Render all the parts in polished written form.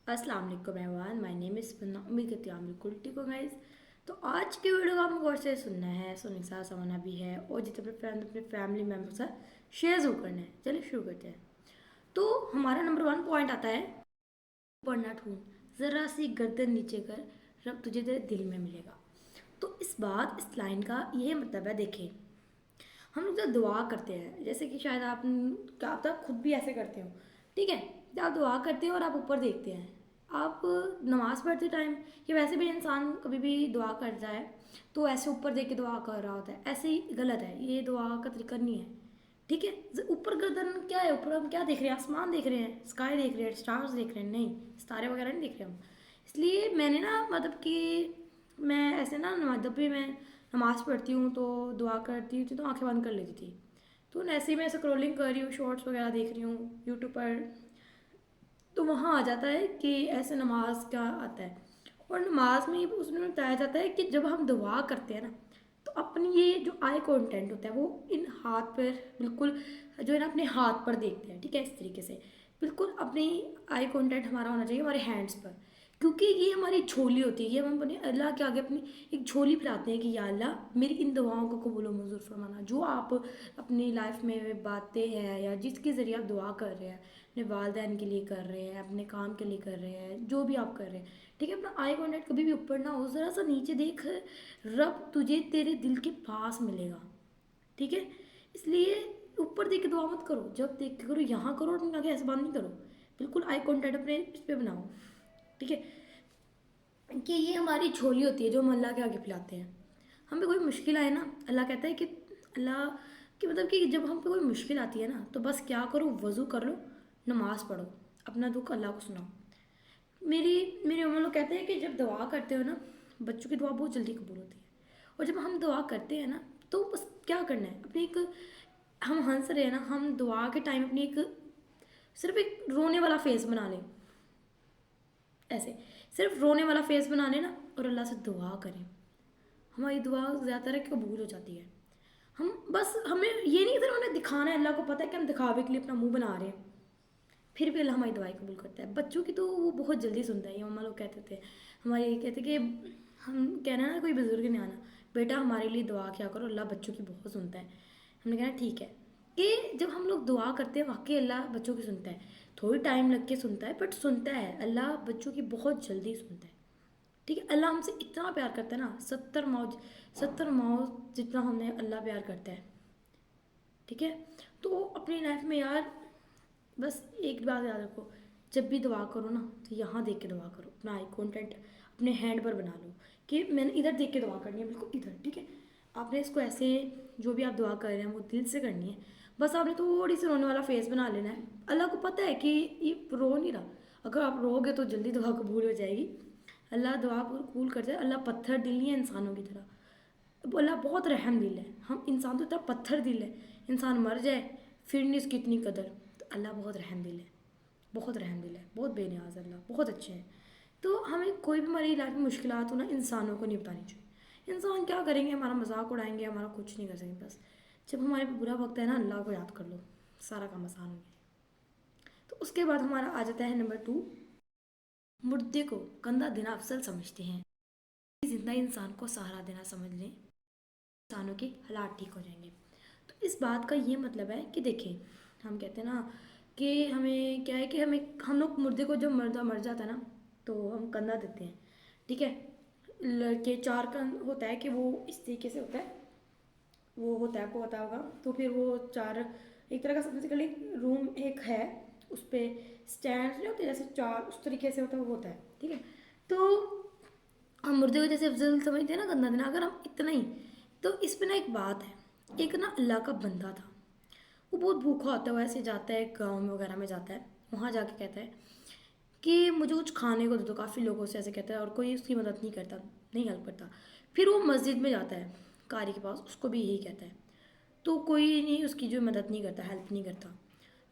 अस्सलाम वालेकुम everyone, my name is सपना। उम्मीद करती हूँ आप बिल्कुल ठीक हो गाइस। तो आज की वीडियो को आपको गौर से सुनना है, सुनने के साथ समझना भी है और जितने अपने फ्रेंड अपने फैमिली मेम्बर के साथ शेयर जरूर करना है। चलिए शुरू करते हैं। तो हमारा नंबर 1 पॉइंट आता है, पढ़ना ढूंढ, ज़रा सी गर्दन नीचे कर, रब तुझे तेरे दिल में मिलेगा। तो इस लाइन का ये मतलब है, देखें हम लोग जब दुआ करते हैं, जैसे कि शायद आप क्या आप तक खुद भी ऐसे करते हो, ठीक है। जब आप दुआ करते हो और आप ऊपर देखते हैं, आप नमाज़ पढ़ते टाइम या वैसे भी इंसान कभी भी दुआ करता है तो ऐसे ऊपर देख के दुआ कर रहा होता है, ऐसे ही गलत है, ये दुआ का तरीका नहीं है, ठीक है। ऊपर गर्दन क्या है, ऊपर हम क्या देख रहे हैं, आसमान देख रहे हैं, स्काई देख रहे हैं, स्टार्स देख रहे हैं, नहीं सितारे वगैरह नहीं देख रहे हम। इसलिए मैंने ना मतलब कि मैं ऐसे ना जब भी मैं नमाज़ पढ़ती हूँ तो दुआ करती थी तो आंखें बंद कर लेती थी। तो ऐसे ही मैं स्क्रॉलिंग कर रही हूँ, शॉर्ट्स वगैरह देख रही हूँ यूट्यूब पर, तो वहाँ आ जाता है कि ऐसे नमाज का आता है। और नमाज में उसमें बताया जाता है कि जब हम दुआ करते हैं ना, तो अपनी ये जो आई कांटेक्ट होता है वो इन हाथ पर बिल्कुल जो है ना अपने हाथ पर देखते हैं, ठीक है। इस तरीके से बिल्कुल अपनी आई कांटेक्ट हमारा होना चाहिए हमारे हैंड्स पर, क्योंकि ये हमारी झोली होती है। ये हम अपने अल्लाह के आगे अपनी एक झोली फैलाते हैं कि या अल्लाह मेरी इन दुआओं को कबूल व मंजूर फरमाना। जो आप अपनी लाइफ में बातें हैं या जिसके ज़रिए आप दुआ कर रहे हैं, अपने वालदैन के लिए कर रहे हैं, अपने काम के लिए कर रहे हैं, जो भी आप कर रहे हैं, ठीक है। अपना आई कॉन्टेक्ट कभी भी ऊपर ना हो, ज़रा सा नीचे देख, रब तुझे तेरे दिल के पास मिलेगा, ठीक है। इसलिए ऊपर देख के दुआ मत करो, जब देख के करो यहाँ करो, और आगे ऐसे बात नहीं करो, बिल्कुल आई कॉन्टेक्ट अपने इस पे बनाओ, ठीक है। कि ये हमारी झोली होती है जो हम अल्लाह के आगे फैलाते हैं। हमें कोई मुश्किल आए ना, अल्लाह कहता है कि अल्लाह कि मतलब कि जब हम पे कोई मुश्किल आती है ना, तो बस क्या करो, वज़ू कर लो, नमाज़ पढ़ो, अपना दुख अल्लाह को सुनाओ। मेरी मेरे उम्मा लोग कहते हैं कि जब दुआ करते हो ना, बच्चों की दुआ बहुत जल्दी कबूल होती है। और जब हम दुआ करते हैं ना, तो बस क्या करना है, अपनी एक, हम हंस रहे हैं ना, हम दुआ के टाइम अपनी एक सिर्फ एक रोने वाला फेस बना लें, ऐसे सिर्फ रोने वाला फेस बना लें ना, और अल्लाह से दुआ करें। हमारी दुआ ज़्यादातर है कबूल हो जाती है। हम बस, हमें ये नहीं सिर्फ हमें दिखाना है, अल्लाह को पता है कि हम दिखावे के लिए अपना मुंह बना रहे हैं, फिर भी अल्लाह हमारी दुआएं कबूल करता है। बच्चों की तो वो बहुत जल्दी सुनता है। ये मम्मा लोग कहते थे, हमारे ये कहते कि हम कहना ना, कोई बुजुर्ग नहीं आना, बेटा हमारे लिए दुआ क्या करो, अल्लाह बच्चों की बहुत सुनता है। हमने कहना ठीक है, कि जब हम लोग दुआ करते हैं वाकई अल्लाह बच्चों की सुनता है। थोड़ी टाइम लग के सुनता है, बट सुनता है, अल्लाह बच्चों की बहुत जल्दी सुनता है, ठीक है। अल्लाह हमसे इतना प्यार करता है ना, 70 मौज जितना हमने अल्लाह प्यार करता है, ठीक है। तो अपनी लाइफ में यार बस एक बात याद रखो, जब भी दुआ करो ना, तो यहाँ देख के दुआ करो, अपना आई कॉन्टेक्ट अपने हैंड पर बना लो कि मैंने इधर देख के दुआ करनी है, बिल्कुल इधर, ठीक है। आपने इसको ऐसे, जो भी आप दुआ कर रहे हैं वो दिल से करनी है। बस आपने थोड़ी सी रोने वाला फेस बना लेना है। अल्लाह को पता है कि ये रो नहीं रहा, अगर आप रोगे तो जल्दी दुआ कबूल हो जाएगी। अल्लाह दुआ को कबूल करता है। अल्लाह पत्थर दिल नहीं है इंसानों की तरह, अल्लाह बहुत रहम दिल है। हम इंसान तो इतना पत्थर दिल है, इंसान मर जाए फिर नहीं उसकी इतनी कदर। तो अल्लाह बहुत रहम दिल है, बहुत रहम दिल है, बहुत बेनियाज है, अल्लाह बहुत अच्छे हैं। तो हमें कोई भी हमारी लाइफ में मुश्किल हो ना, इंसानों को नहीं बतानी चाहिए। इंसान क्या करेंगे, हमारा मजाक उड़ाएंगे, हमारा कुछ नहीं कर सकेंगे। बस जब हमारे पे बुरा वक्त है ना, अल्लाह को याद कर लो, सारा काम आसान हो गया। तो उसके बाद हमारा आ जाता है नंबर 2, मुर्दे को कंधा देना अफसल समझते हैं, जिंदा इंसान को सहारा देना समझ लें, इंसानों के हालात ठीक हो जाएंगे। तो इस बात का ये मतलब है कि देखें, हम कहते हैं ना कि हमें क्या है कि हमें, हम लोग मुर्दे को, जब मर्दा मर जाता है ना, तो हम कंधा देते हैं, ठीक है। लड़के 4 कंध होता है कि वो इस तरीके से होता है, वो होता है, आपको पता होगा। तो फिर वो 4, एक तरह का बेसिकली रूम एक है, उस पर स्टैंड नहीं होते जैसे 4, उस तरीके से होता है, वो होता है, ठीक है। तो हम मुर्दे को जैसे अफजल समझते हैं ना कंधा देना, अगर हम इतना ही, तो इस पे ना एक बात है, एक ना अल्लाह का बंदा था, वो बहुत भूखा होता है, वो ऐसे जाता है गाँव में वगैरह में जाता है, वहाँ जाके कहता है कि मुझे कुछ खाने को दे दो। काफ़ी लोगों से ऐसे कहता है और कोई उसकी मदद नहीं करता, नहीं हेल्प करता। फिर वो मस्जिद में जाता है कारी के पास, उसको भी यही कहता है, तो कोई नहीं उसकी जो मदद नहीं करता, हेल्प नहीं करता।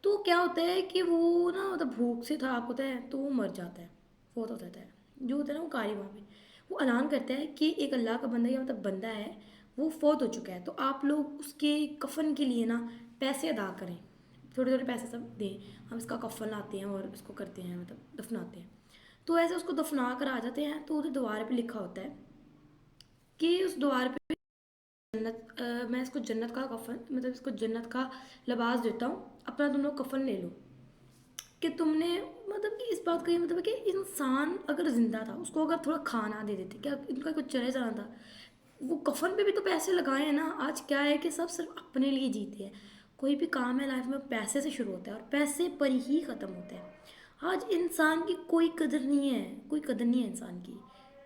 तो क्या होता है कि वो ना मतलब भूख से था, आपको पता है, तो वो मर जाता है, फोत हो जाता है। जो होता है ना वो कारी वहाँ पे, वो ऐलान करता है कि एक अल्लाह का बंदा, या मतलब बंदा है, वो फोत हो चुका है, तो आप लोग उसके कफन के लिए ना पैसे अदा करें, थोड़े थोड़े पैसे सब दें, हम इसका कफन लाते हैं और इसको करते हैं, मतलब दफनाते हैं। تو ایسے اس کو دفنا کر آ جاتے ہیں، تو ادھر دیوار پہ لکھا ہوتا ہے کہ اس دیوار پہ جنت میں اس کو جنت کا کفن، مطلب اس کو جنت کا لباس دیتا ہوں، اپنا تم لوگ کفن لے لو. کہ تم نے مطلب کہ اس بات کا یہ مطلب ہے کہ انسان اگر زندہ تھا اس کو اگر تھوڑا کھانا دے دیتے، کیا ان کا کچھ چلے جانا تھا؟ وہ کفن پہ بھی تو پیسے لگائے ہیں نا. آج کیا ہے کہ سب صرف اپنے لیے جیتے ہیں. کوئی بھی کام ہے لائف میں پیسے سے شروع ہوتا ہے اور پیسے پر ہی ختم ہوتا ہے. آج انسان کی کوئی قدر نہیں ہے، کوئی قدر نہیں ہے انسان کی.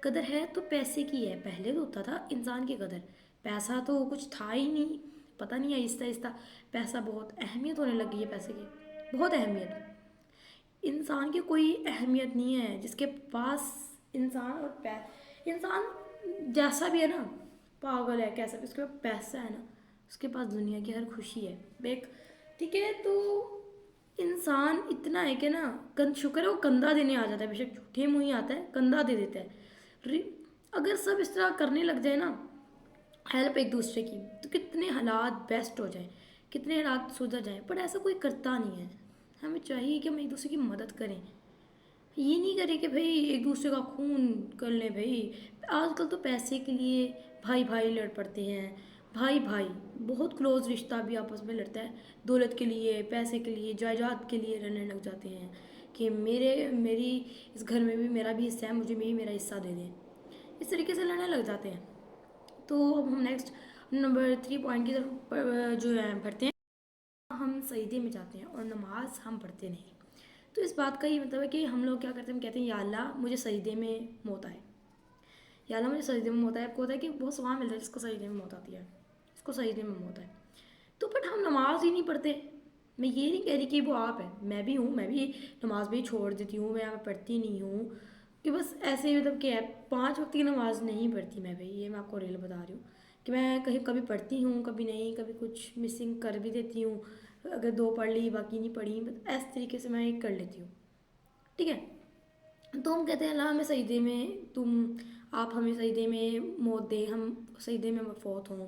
قدر ہے تو پیسے کی ہے. پہلے تو ہوتا تھا انسان کی قدر، پیسہ تو کچھ تھا ہی نہیں. پتہ نہیں آہستہ آہستہ پیسہ بہت اہمیت ہونے لگی ہے، پیسے کی بہت اہمیت. انسان کی کوئی اہمیت نہیں ہے جس کے پاس انسان اور انسان جیسا بھی ہے نا، پاگل ہے کیسا بھی، اس کے پاس پیسہ ہے نا، اس کے پاس دنیا کی ہر خوشی ہے. ایک ٹھیک ہے، تو انسان اتنا ہے کہ نا شکر ہے وہ کندھا دینے آ جاتا ہے، بے شک جھوٹے منہ ہی آتا ہے، کندھا دے دیتا ہے. اگر سب اس طرح کرنے لگ جائے نا ہیلپ ایک دوسرے کی، تو کتنے حالات بیسٹ ہو جائیں، کتنے حالات سدھر جائیں. پر ایسا کوئی کرتا نہیں ہے. ہمیں چاہیے کہ ہم ایک دوسرے کی مدد کریں. یہ نہیں کریں کہ بھائی ایک دوسرے کا خون کر لیں. بھائی آج کل تو پیسے کے لیے بھائی بھائی لڑ پڑتے ہیں. بھائی بھائی بہت کلوز رشتہ بھی آپس میں لڑتا ہے، دولت کے لیے، پیسے کے لیے، جائیداد کے لیے لڑنے لگ جاتے ہیں کہ میری اس گھر میں بھی میرا بھی حصہ ہے، مجھے بھی میرا حصہ دے دیں. اس طریقے سے لڑنے لگ جاتے ہیں. تو اب ہم نیکسٹ نمبر 3 پوائنٹ کی طرف جو ہے بڑھتے ہیں. ہم سجدے میں جاتے ہیں اور نماز ہم پڑھتے نہیں. تو اس بات کا یہ مطلب ہے کہ ہم لوگ کیا کرتے ہیں، ہم کہتے ہیں یا اللہ مجھے سجدے میں موت آئے، یا اللہ مجھے سجدے میں موت آئے. آپ کو ہوتا ہے کہ بہت ثواب ملتا ہے جس کو سجدے میں موت آتی ہے، اس کو سجدے میں موت آئے. تو بٹ ہم نماز ہی نہیں پڑھتے. میں یہ نہیں کہہ رہی کہ وہ آپ ہے، میں بھی ہوں، میں بھی نماز بھی چھوڑ دیتی ہوں، میں پڑھتی نہیں ہوں کہ بس ایسے ہی مطلب کہ 5 وقت کی نماز نہیں پڑھتی میں بھائی. یہ میں آپ کو ریل بتا رہی ہوں کہ میں کہیں کبھی پڑھتی ہوں، کبھی نہیں، کبھی کچھ مسنگ کر بھی دیتی ہوں. اگر 2 پڑھ لی باقی نہیں پڑھی، اس طریقے سے میں کر لیتی ہوں. ٹھیک ہے، تو ہم کہتے ہیں اللہ ہمیں سجدے میں آپ ہمیں سجدے میں موت دیں، ہم سجدے میں فوت ہوں.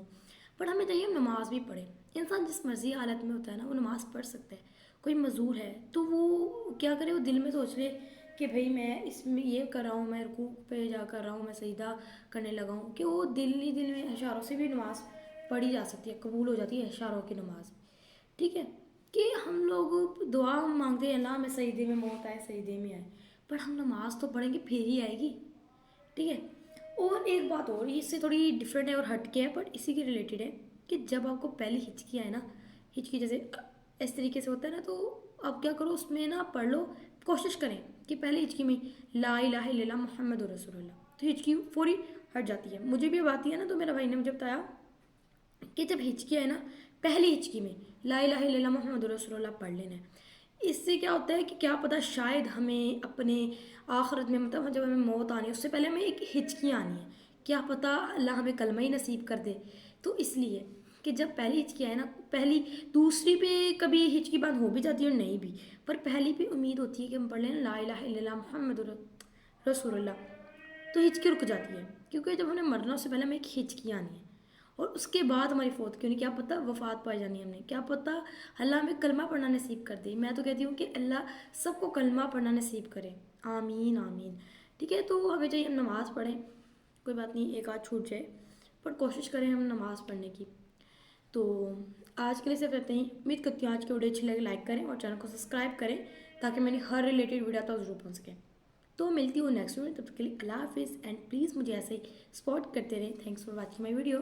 پر ہمیں چاہیے ہم نماز بھی پڑھیں. انسان جس مرضی حالت میں ہوتا ہے نا وہ نماز پڑھ سکتا ہے. کوئی معذور ہے تو وہ کیا کرے، وہ دل میں سوچ لے کہ بھائی میں اس میں یہ کر رہا ہوں، میں رکوع پہ جا کر رہا ہوں، میں سجدہ کرنے لگا ہوں، کہ وہ دل ہی دل میں اشاروں سے بھی نماز پڑھی جا سکتی ہے، قبول ہو جاتی ہے اشاروں کی نماز. ٹھیک ہے، کہ ہم لوگ دعا مانگتے ہیں اللہ ہمیں سجدے میں موت آئے، سجدے میں آئے، پر ہم نماز تو پڑھیں گے پھر ہی آئے گی. ٹھیک ہے. اور ایک بات اور، اس سے تھوڑی ڈفرینٹ ہے اور ہٹ کے ہے بٹ اسی کے ریلیٹڈ ہے، کہ جب آپ کو پہلی ہچکی آئے نا، ہچکی جیسے اس طریقے سے ہوتا ہے نا، تو آپ کیا کرو اس میں نا پڑھ لو، کوشش کریں کہ پہلی ہچکی میں لا الہ الا اللہ محمد رسول اللہ، تو ہچکی فوری ہٹ جاتی ہے. مجھے بھی اب آتی ہے نا، تو میرا بھائی نے مجھے بتایا کہ جب ہچکی آئے نا پہلی ہچکی میں لا الہ الا اللہ محمد رسول اللہ پڑھ لینا ہے. اس سے کیا ہوتا ہے کہ کیا پتہ شاید ہمیں اپنے آخرت میں، مطلب جب ہمیں موت آنی ہے اس سے پہلے ہمیں ایک ہچکی آنی ہے، کیا پتہ اللہ ہمیں کلمہ ہی نصیب کر دے. تو اس لیے کہ جب پہلی ہچکی آئے نا، پہلی دوسری پہ کبھی ہچکی بند ہو بھی جاتی ہے اور نہیں بھی، پر پہلی پہ امید ہوتی ہے کہ ہم پڑھ لیں لا الہ الا اللہ محمد رسول اللہ، تو ہچکی رک جاتی ہے. کیونکہ جب ہمیں مرنا اس سے پہلے ہمیں ایک ہچکی آنی ہے، اور اس کے بعد ہماری فوت کیوں نہیں، کیا پتہ وفات پائی جانی ہے ہم نے، کیا پتہ اللہ ہمیں کلمہ پڑھنا نصیب کر دے. میں تو کہتی ہوں کہ اللہ سب کو کلمہ پڑھنا نصیب کرے، آمین آمین. ٹھیک ہے، تو ہمیں چاہیے ہم نماز پڑھیں. کوئی بات نہیں ایک آدھ چھوٹ جائے، پر کوشش کریں ہم نماز پڑھنے کی. تو آج کے لیے صرف رہتے ہیں. امید کرتی ہوں آج کی ویڈیو اچھی لگے، لائک کریں اور چینل کو سبسکرائب کریں تاکہ میری ہر ریلیٹڈ ویڈیو تک ضرور پہنچ سکے. تو ملتی ہوں نیکسٹ ویڈیو، تب تک کے لیے اللہ حافظ. اینڈ پلیز مجھے ایسے ہی سپورٹ کرتے رہیں. Thanks for watching my video.